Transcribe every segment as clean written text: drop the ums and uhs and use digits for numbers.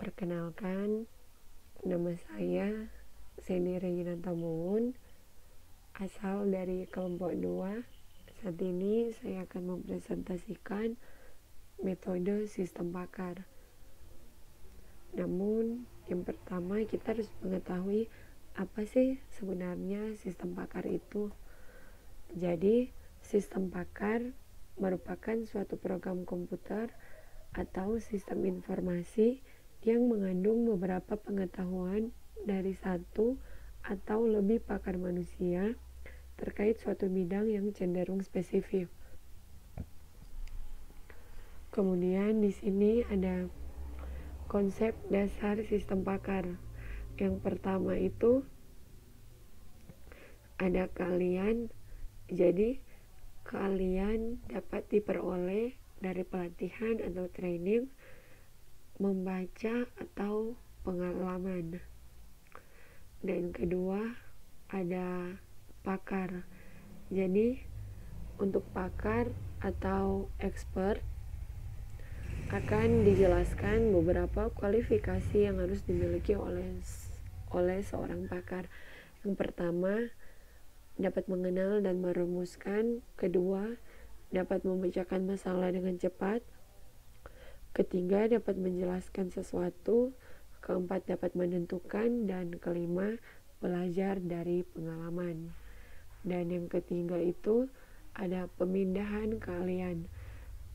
Perkenalkan, nama saya Seni Regina Tamungun, asal dari kelompok 2. Saat ini saya akan mempresentasikan metode sistem pakar. Namun, yang pertama kita harus mengetahui apa sih sebenarnya sistem pakar itu. Jadi, sistem pakar merupakan suatu program komputer atau sistem informasi yang mengandung beberapa pengetahuan dari satu atau lebih pakar manusia terkait suatu bidang yang cenderung spesifik. Kemudian di sini ada konsep dasar sistem pakar. Yang pertama itu ada keahlian. Jadi keahlian dapat diperoleh dari pelatihan atau training, membaca atau pengalaman. Dan kedua ada pakar. Jadi untuk pakar atau expert akan dijelaskan beberapa kualifikasi yang harus dimiliki oleh seorang pakar. Yang pertama, dapat mengenal dan merumuskan. Kedua, dapat memecahkan masalah dengan cepat. Ketiga, dapat menjelaskan sesuatu. Keempat, dapat menentukan. Dan kelima, belajar dari pengalaman. Dan yang ketiga itu ada pemindahan keahlian.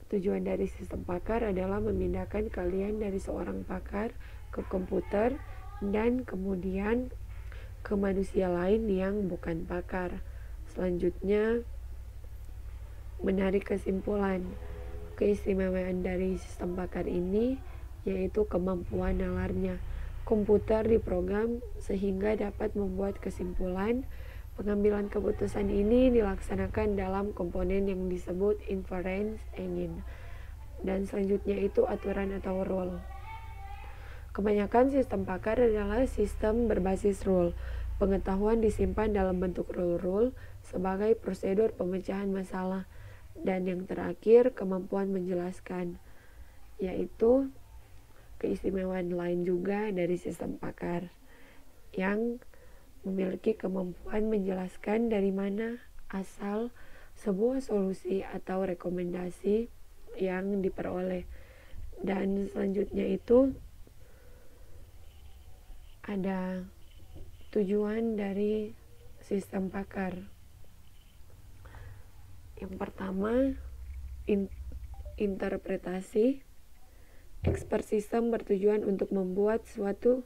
Tujuan dari sistem pakar adalah memindahkan keahlian dari seorang pakar ke komputer dan kemudian ke manusia lain yang bukan pakar. Selanjutnya, menarik kesimpulan. Keistimewaan dari sistem pakar ini yaitu kemampuan nalarnya. Komputer diprogram sehingga dapat membuat kesimpulan. Pengambilan keputusan ini dilaksanakan dalam komponen yang disebut inference engine. Dan selanjutnya itu aturan atau rule. Kebanyakan sistem pakar adalah sistem berbasis rule. Pengetahuan disimpan dalam bentuk rule-rule sebagai prosedur pemecahan masalah. Dan yang terakhir, kemampuan menjelaskan, yaitu keistimewaan lain juga dari sistem pakar yang memiliki kemampuan menjelaskan dari mana asal sebuah solusi atau rekomendasi yang diperoleh. Dan selanjutnya itu ada tujuan dari sistem pakar. Yang pertama, interpretasi. Expert system bertujuan untuk membuat suatu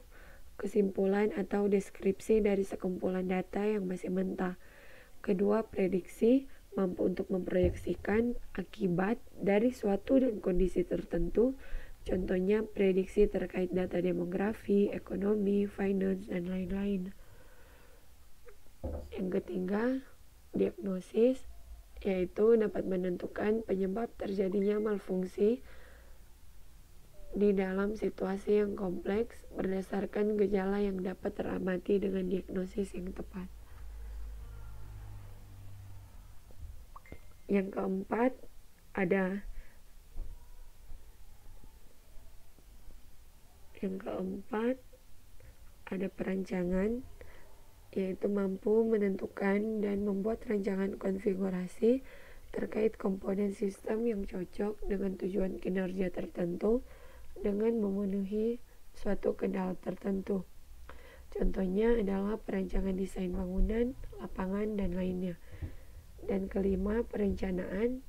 kesimpulan atau deskripsi dari sekumpulan data yang masih mentah. Kedua, prediksi, mampu untuk memproyeksikan akibat dari suatu dan kondisi tertentu. Contohnya prediksi terkait data demografi, ekonomi, finance, dan lain-lain. Yang ketiga, diagnosis, yaitu dapat menentukan penyebab terjadinya malfungsi di dalam situasi yang kompleks berdasarkan gejala yang dapat teramati dengan diagnosis yang tepat. Yang keempat, ada perancangan, yaitu mampu menentukan dan membuat rancangan konfigurasi terkait komponen sistem yang cocok dengan tujuan kinerja tertentu dengan memenuhi suatu kendala tertentu. Contohnya adalah perancangan desain bangunan, lapangan, dan lainnya. Dan kelima, perencanaan.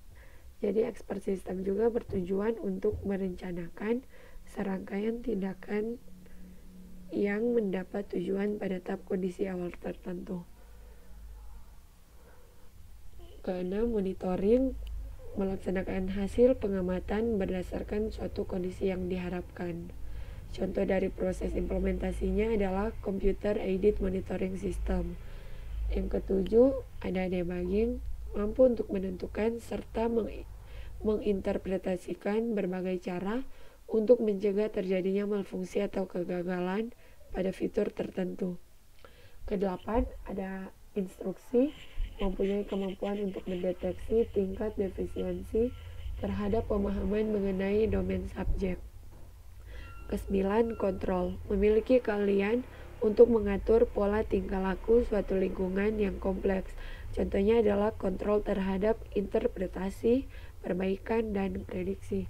Jadi expert system juga bertujuan untuk merencanakan serangkaian tindakan yang mendapat tujuan pada tahap kondisi awal tertentu. Keenam, monitoring, melaksanakan hasil pengamatan berdasarkan suatu kondisi yang diharapkan. Contoh dari proses implementasinya adalah computer aided monitoring system. Yang ketujuh, ada debugging, mampu untuk menentukan serta menginterpretasikan berbagai cara untuk mencegah terjadinya malfungsi atau kegagalan pada fitur tertentu. Kedelapan, ada instruksi, mempunyai kemampuan untuk mendeteksi tingkat defisiensi terhadap pemahaman mengenai domain subjek. Kesembilan, kontrol. Memiliki keahlian untuk mengatur pola tingkah laku suatu lingkungan yang kompleks. Contohnya adalah kontrol terhadap interpretasi, perbaikan, dan prediksi.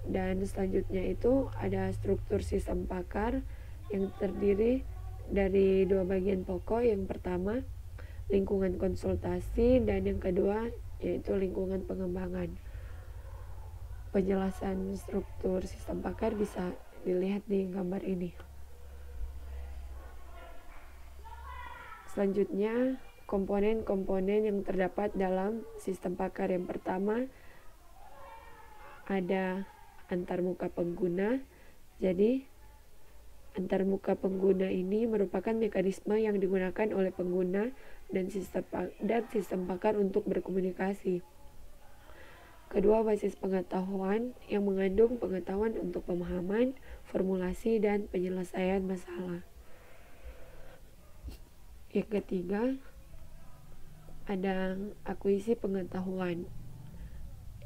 Dan selanjutnya itu ada struktur sistem pakar yang terdiri dari dua bagian pokok. Yang pertama, lingkungan konsultasi, dan yang kedua yaitu lingkungan pengembangan. Penjelasan struktur sistem pakar bisa dilihat di gambar ini. Selanjutnya, komponen-komponen yang terdapat dalam sistem pakar. Yang pertama, ada antarmuka pengguna. Jadi, antarmuka pengguna ini merupakan mekanisme yang digunakan oleh pengguna dan sistem pakar untuk berkomunikasi. Kedua, basis pengetahuan yang mengandung pengetahuan untuk pemahaman, formulasi, dan penyelesaian masalah. Yang ketiga, ada akuisisi pengetahuan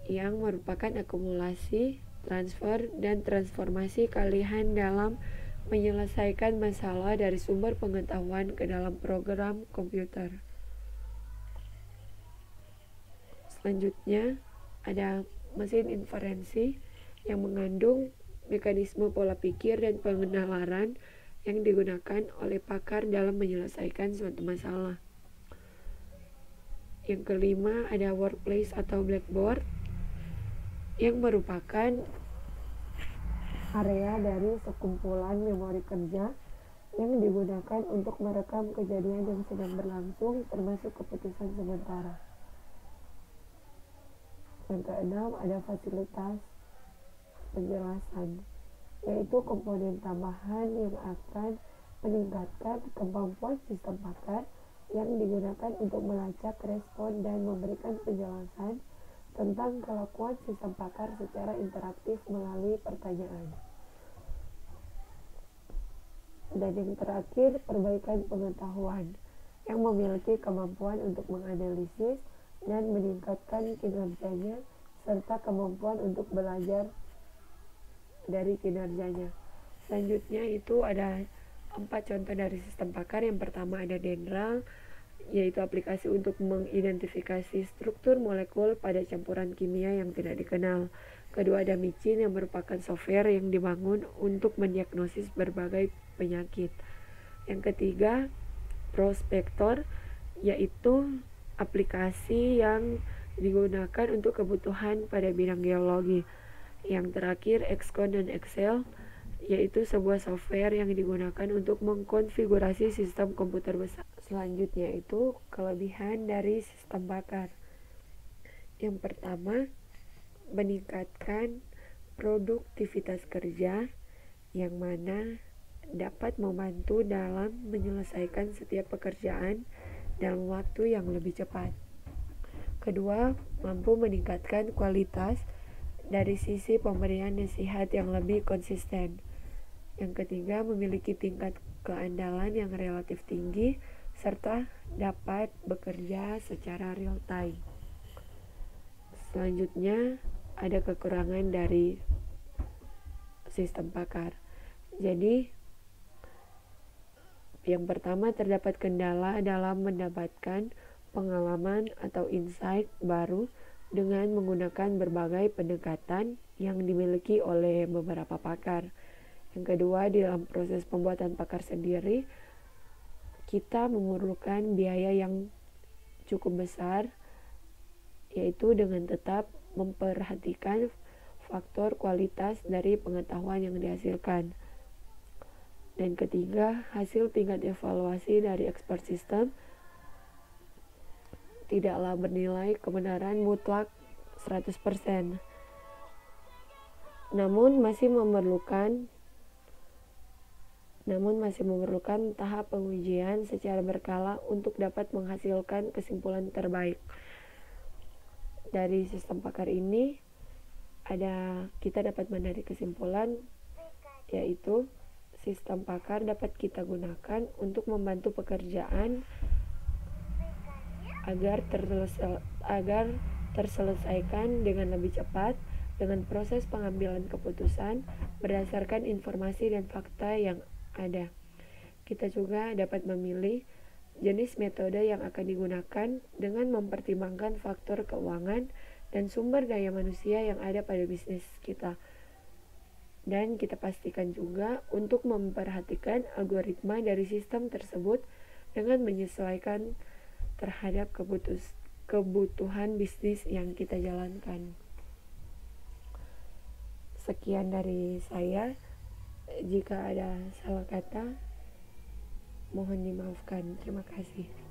yang merupakan akumulasi, transfer, dan transformasi keahlian dalam menyelesaikan masalah dari sumber pengetahuan ke dalam program komputer. Selanjutnya, ada mesin inferensi yang mengandung mekanisme pola pikir dan pengenalaran yang digunakan oleh pakar dalam menyelesaikan suatu masalah. Yang kelima, ada workplace atau blackboard yang merupakan area dari sekumpulan memori kerja yang digunakan untuk merekam kejadian yang sedang berlangsung, termasuk keputusan sementara. Yang keenam, ada fasilitas penjelasan, yaitu komponen tambahan yang akan meningkatkan kemampuan sistem pakar yang digunakan untuk melacak respon dan memberikan penjelasan tentang kelakuan sistem pakar secara interaktif melalui pertanyaan. Dan yang terakhir, perbaikan pengetahuan yang memiliki kemampuan untuk menganalisis dan meningkatkan kinerjanya serta kemampuan untuk belajar dari kinerjanya. Selanjutnya itu ada 4 contoh dari sistem pakar. Yang pertama ada Dendral, yaitu aplikasi untuk mengidentifikasi struktur molekul pada campuran kimia yang tidak dikenal. Kedua, ada Micin yang merupakan software yang dibangun untuk mendiagnosis berbagai penyakit. Yang ketiga, Prospector, yaitu aplikasi yang digunakan untuk kebutuhan pada bidang geologi. Yang terakhir, XCON dan Excel, yaitu sebuah software yang digunakan untuk mengkonfigurasi sistem komputer besar. Selanjutnya itu kelebihan dari sistem pakar. Yang pertama, meningkatkan produktivitas kerja, yang mana dapat membantu dalam menyelesaikan setiap pekerjaan dalam waktu yang lebih cepat. Kedua, mampu meningkatkan kualitas dari sisi pemberian nasihat yang lebih konsisten. Yang ketiga, memiliki tingkat keandalan yang relatif tinggi serta dapat bekerja secara real time. Selanjutnya, ada kekurangan dari sistem pakar. Jadi, yang pertama, terdapat kendala dalam mendapatkan pengalaman atau insight baru dengan menggunakan berbagai pendekatan yang dimiliki oleh beberapa pakar. Yang kedua, di dalam proses pembuatan pakar sendiri, kita memerlukan biaya yang cukup besar, yaitu dengan tetap memperhatikan faktor kualitas dari pengetahuan yang dihasilkan. Dan ketiga, hasil tingkat evaluasi dari expert system tidaklah bernilai kebenaran mutlak 100%. Namun masih memerlukan tahap pengujian secara berkala untuk dapat menghasilkan kesimpulan terbaik. Dari sistem pakar ini kita dapat menarik kesimpulan, yaitu sistem pakar dapat kita gunakan untuk membantu pekerjaan agar terselesaikan dengan lebih cepat, dengan proses pengambilan keputusan berdasarkan informasi dan fakta yang ada. Kita juga dapat memilih jenis metode yang akan digunakan dengan mempertimbangkan faktor keuangan dan sumber daya manusia yang ada pada bisnis kita. Dan kita pastikan juga untuk memperhatikan algoritma dari sistem tersebut dengan menyesuaikan terhadap kebutuhan bisnis yang kita jalankan. Sekian dari saya. Jika ada salah kata, mohon dimaafkan. Terima kasih.